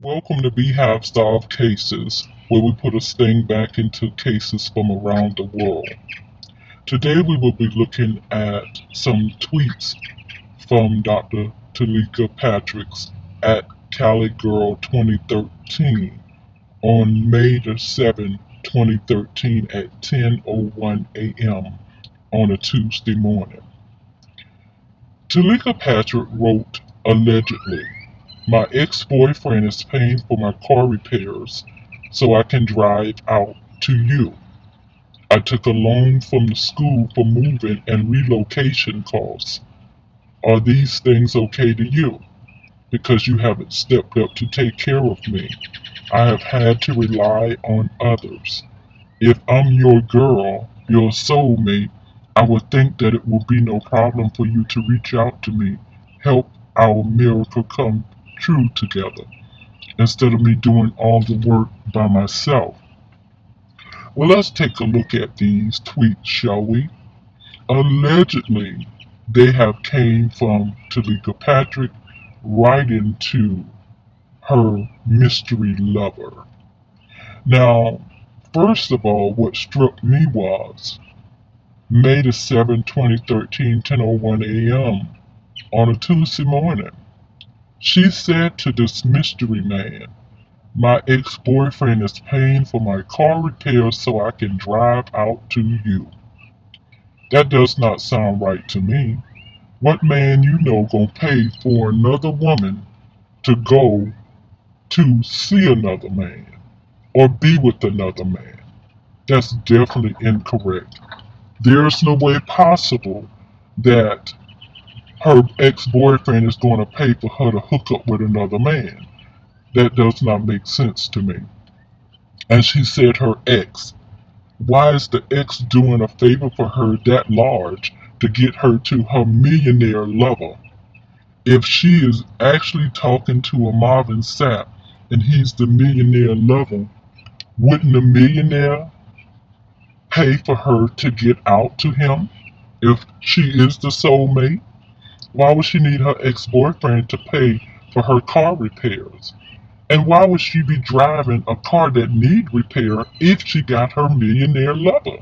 Welcome to Beehive Solved Cases, where we put a sting back into cases from around the world. Today we will be looking at some tweets from Dr. Teleka Patrick's at CaliGirl2013 on May the 7th, 2013 at 10:01 a.m. on a Tuesday morning. Teleka Patrick wrote, allegedly, my ex-boyfriend is paying for my car repairs so I can drive out to you. I took a loan from the school for moving and relocation costs. Are these things okay to you? Because you haven't stepped up to take care of me. I have had to rely on others. If I'm your girl, your soulmate, I would think that it will be no problem for you to reach out to me, help our miracle come true together, instead of me doing all the work by myself. Well, let's take a look at these tweets, shall we? Allegedly, they have came from Teleka Patrick writing to her mystery lover. Now, first of all, what struck me was May the 7th, 2013, 10:01 a.m. on a Tuesday morning. She said to this mystery man, my ex-boyfriend is paying for my car repairs so I can drive out to you. That does not sound right to me. What man you know gonna pay for another woman to go to see another man or be with another man? That's definitely incorrect. There's no way possible that her ex-boyfriend is going to pay for her to hook up with another man. That does not make sense to me. And she said her ex. Why is the ex doing a favor for her that large to get her to her millionaire lover? If she is actually talking to a Marvin Sapp and he's the millionaire lover, wouldn't the millionaire pay for her to get out to him if she is the soulmate? Why would she need her ex-boyfriend to pay for her car repairs? And why would she be driving a car that need repair if she got her millionaire lover?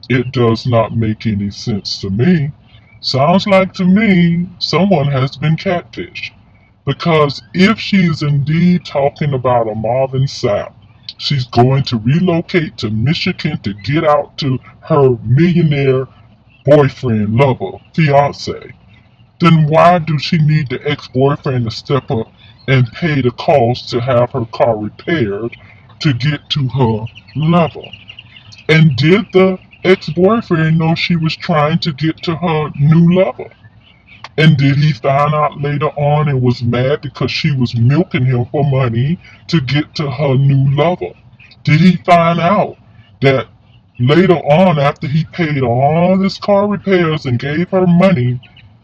It does not make any sense to me. Sounds like to me someone has been catfished. Because if she's indeed talking about a Marvin Sapp, she's going to relocate to Michigan to get out to her millionaire boyfriend, lover, fiance. Then why do she need the ex-boyfriend to step up and pay the cost to have her car repaired to get to her lover? And did the ex-boyfriend know she was trying to get to her new lover? And did he find out later on and was mad because she was milking him for money to get to her new lover? Did he find out that later on, after he paid all his car repairs and gave her money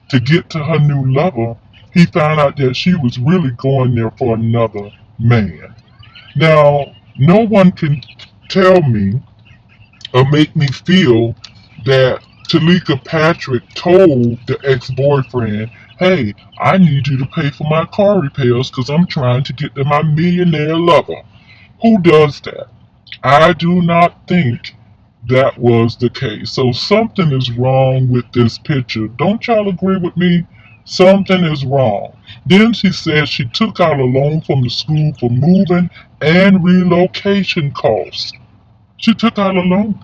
to get to her new lover, he found out that she was really going there for another man? Now, no one can tell me or make me feel that Teleka Patrick told the ex-boyfriend, hey, I need you to pay for my car repairs because I'm trying to get to my millionaire lover. Who does that? I do not think that was the case. So something is wrong with this picture. Don't y'all agree with me? Something is wrong. Then she said she took out a loan from the school for moving and relocation costs. She took out a loan.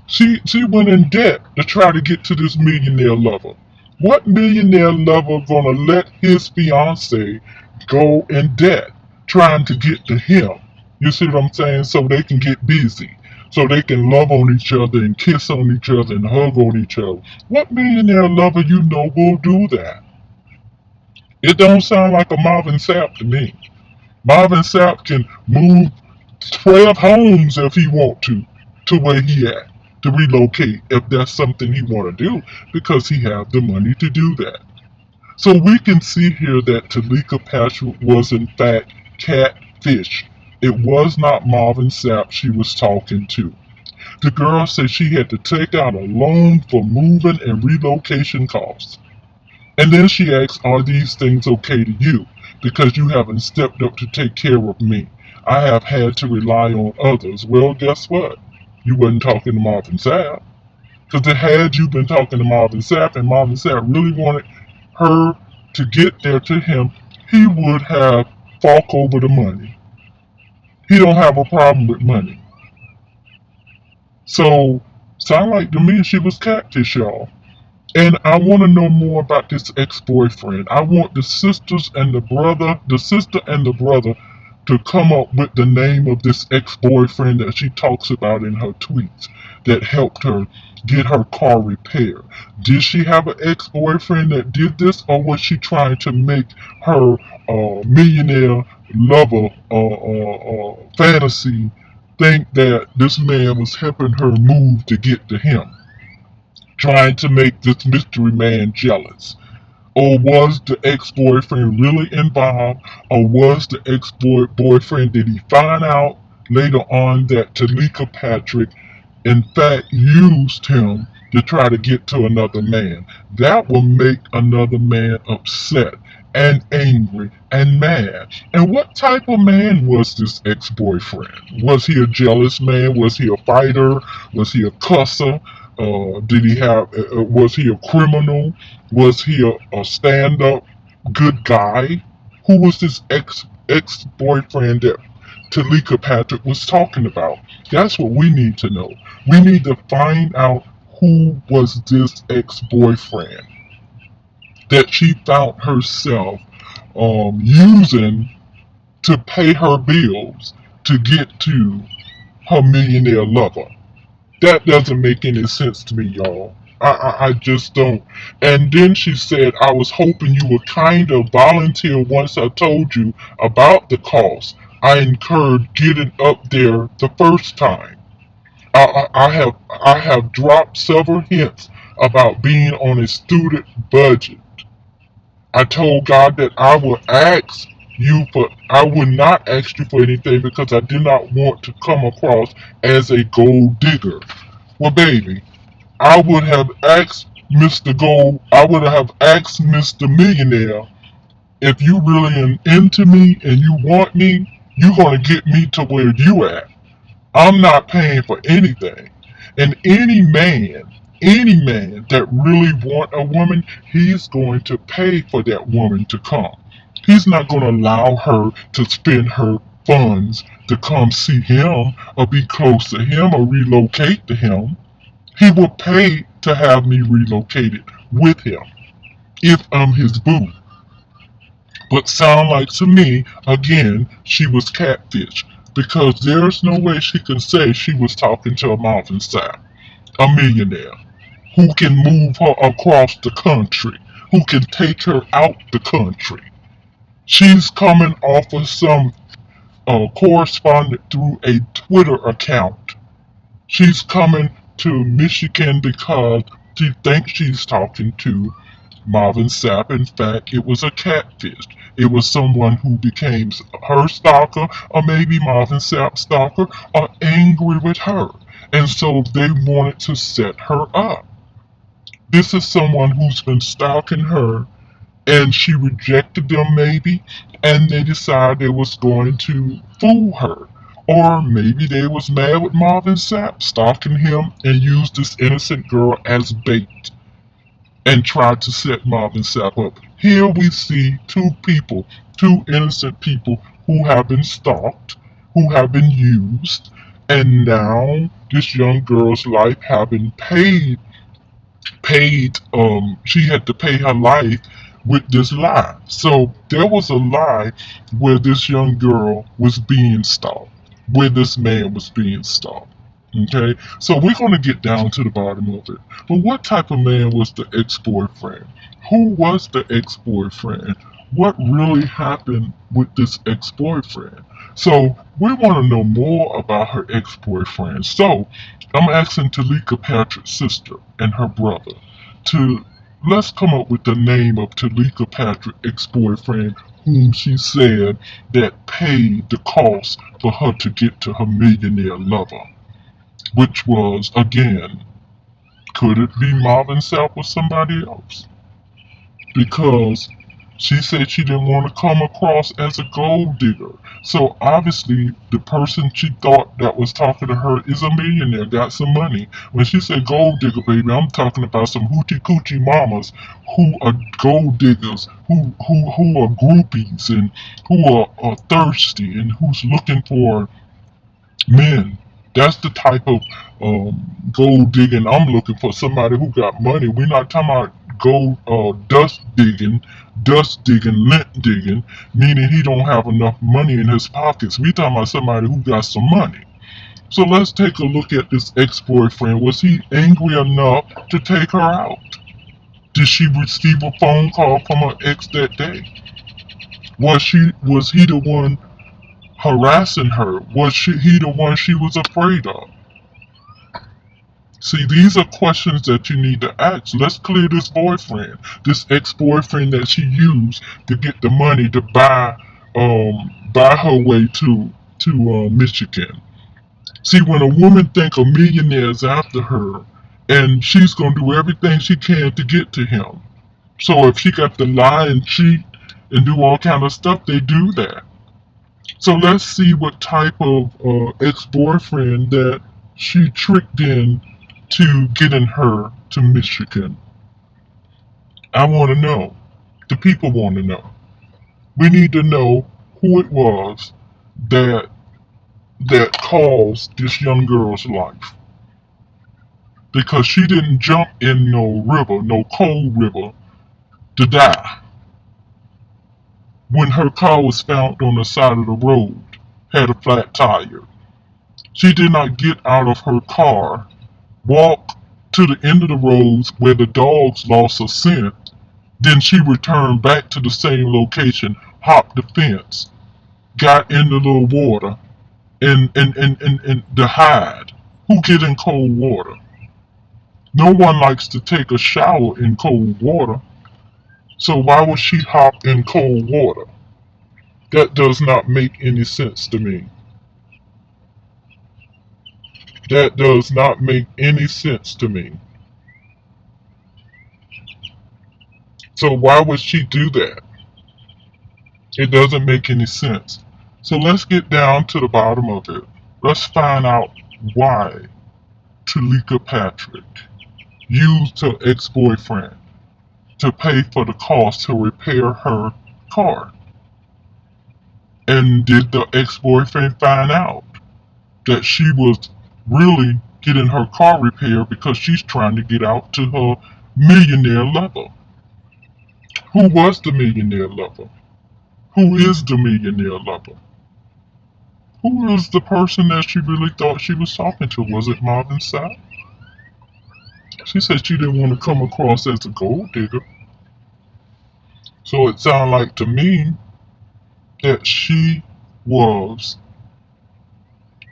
She went in debt to try to get to this millionaire lover. What millionaire lover gonna let his fiance go in debt trying to get to him? You see what I'm saying? So they can get busy. So they can love on each other and kiss on each other and hug on each other. What millionaire lover you know will do that? It don't sound like a Marvin Sapp to me. Marvin Sapp can move 12 homes if he want to where he at, to relocate if that's something he want to do, because he have the money to do that. So we can see here that Teleka Patrick was in fact catfish. It was not Marvin Sapp she was talking to. The girl said she had to take out a loan for moving and relocation costs. And then she asked, are these things okay to you? because you haven't stepped up to take care of me. I have had to rely on others. Well, guess what? You wasn't talking to Marvin Sapp. Because had you been talking to Marvin Sapp and Marvin Sapp really wanted her to get there to him, he would have fork over the money. He don't have a problem with money. So, sound like to me she was catfish, y'all. And I want to know more about this ex-boyfriend. I want the sister and the brother, to come up with the name of this ex-boyfriend that she talks about in her tweets that helped her get her car repaired. Did she have an ex-boyfriend that did this, or was she trying to make her millionaire lover fantasy think that this man was helping her move to get to him, trying to make this mystery man jealous? Or was the ex-boyfriend really involved? Or was the ex-boyfriend, did he find out later on that Teleka Patrick in fact used him to try to get to another man? That will make another man upset and angry and mad. And what type of man was this ex-boyfriend? Was he a jealous man? Was he a fighter? Was he a cusser? Did he have? Was he a criminal? Was he a stand-up good guy? Who was this ex-boyfriend that Teleka Patrick was talking about? That's what we need to know. We need to find out who was this ex-boyfriend that she found herself using to pay her bills to get to her millionaire lover. That doesn't make any sense to me, y'all. I just don't. And then she said, I was hoping you would kind of volunteer once I told you about the cost I incurred getting up there the first time. I have dropped several hints about being on a student budget. I told God that I would not ask you for anything because I did not want to come across as a gold digger. Well, baby, I would have asked Mr. Millionaire, if you really into me and you want me, you gonna get me to where you at. I'm not paying for anything. And any man that really want a woman, he's going to pay for that woman to come. He's not going to allow her to spend her funds to come see him or be close to him or relocate to him. He will pay to have me relocated with him if I'm his boo. But sound like to me, again, she was catfish because there's no way she can say she was talking to a Marvin Sapp, a millionaire, who can move her across the country, who can take her out the country. She's coming off of some correspondent through a Twitter account. She's coming to Michigan because she thinks she's talking to Marvin Sapp. In fact, it was a catfish. It was someone who became her stalker, or maybe Marvin Sapp's stalker, or angry with her. And so they wanted to set her up. This is someone who's been stalking her, and she rejected them maybe, and they decided they was going to fool her. Or maybe they was mad with Marvin Sapp stalking him and used this innocent girl as bait and tried to set Marvin Sapp up. Here we see two innocent people who have been stalked, who have been used, and now this young girl's life having she had to pay her life with this lie. So there was a lie where this young girl was being stalked, where this man was being stalked. Okay, so we're going to get down to the bottom of it. But what type of man was the ex-boyfriend? Who was the ex-boyfriend? What really happened with this ex-boyfriend? So we want to know more about her ex-boyfriend. So I'm asking Teleka Patrick's sister and her brother to let's come up with the name of Teleka Patrick ex-boyfriend whom she said that paid the cost for her to get to her millionaire lover. Which was, again, could it be Marvin Sapp or somebody else? Because She said she didn't want to come across as a gold digger. So obviously, the person she thought that was talking to her is a millionaire, got some money. When she said gold digger, baby, I'm talking about some hoochie coochie mamas who are gold diggers, who are groupies and who are thirsty and who's looking for men. That's the type of gold digging I'm looking for. Somebody who got money. We're not talking about gold dust digging, lint digging, meaning he don't have enough money in his pockets. We talking about somebody who got some money. So let's take a look at this ex-boyfriend. Was he angry enough to take her out? Did she receive a phone call from her ex that day? Was he the one harassing her? He the one she was afraid of? See, these are questions that you need to ask. Let's clear this boyfriend, this ex-boyfriend that she used to get the money to buy her way to Michigan. See, when a woman think a millionaire is after her, and she's gonna do everything she can to get to him. So if she got to lie and cheat and do all kind of stuff, they do that. So let's see what type of ex-boyfriend that she tricked in to getting her to Michigan. I want to know. The people want to know. We need to know who it was that caused this young girl's life. Because she didn't jump in no river, no cold river, to die. When her car was found on the side of the road, had a flat tire. She did not get out of her car, walk to the end of the road where the dogs lost a scent. Then she returned back to the same location, hopped the fence, got in the little water, and the hide. Who get in cold water? No one likes to take a shower in cold water. So why would she hop in cold water? That does not make any sense to me. That does not make any sense to me. So why would she do that? It doesn't make any sense. So let's get down to the bottom of it. Let's find out why Teleka Patrick used her ex-boyfriend to pay for the cost to repair her car. And did the ex-boyfriend find out that she was really getting her car repaired because she's trying to get out to her millionaire lover? Who was the millionaire lover? Who is the millionaire lover? Who is the person that she really thought she was talking to? Was it Marvin Sapp? She said she didn't want to come across as a gold digger. So it sounded like to me that was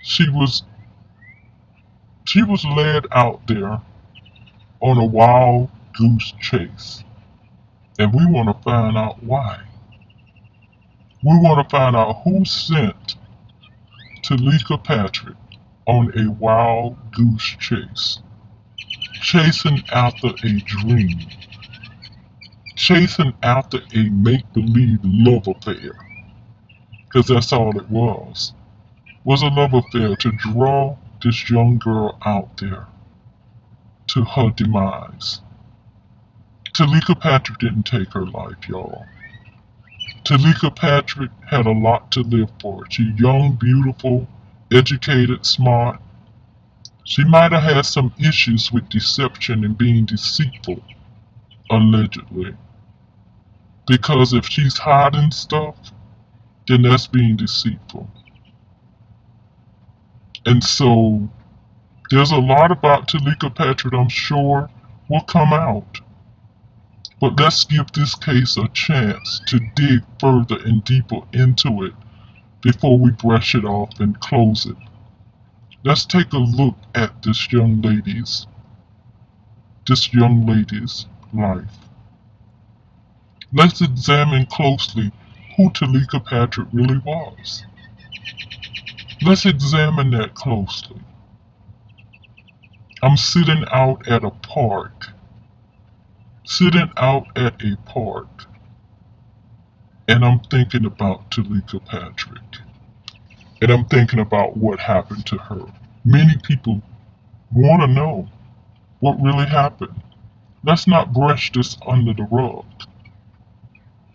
she was she was led out there on a wild goose chase. And we want to find out why. We want to find out who sent Teleka Patrick on a wild goose chase. Chasing after a dream. Chasing after a make-believe love affair. Because that's all it was a love affair to draw this young girl out there to her demise. Teleka Patrick didn't take her life, y'all. Teleka Patrick had a lot to live for. She's young, beautiful, educated, smart. She might have had some issues with deception and being deceitful, allegedly. Because if she's hiding stuff, then that's being deceitful. And so there's a lot about Teleka Patrick I'm sure will come out. But let's give this case a chance to dig further and deeper into it before we brush it off and close it. Let's take a look at this young lady's life. Let's examine closely who Teleka Patrick really was. Let's examine that closely. I'm sitting out at a park. And I'm thinking about Teleka Patrick. And I'm thinking about what happened to her. Many people want to know what really happened. Let's not brush this under the rug.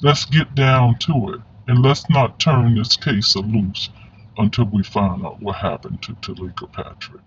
Let's get down to it. And let's not turn this case loose until we find out what happened to Teleka Patrick.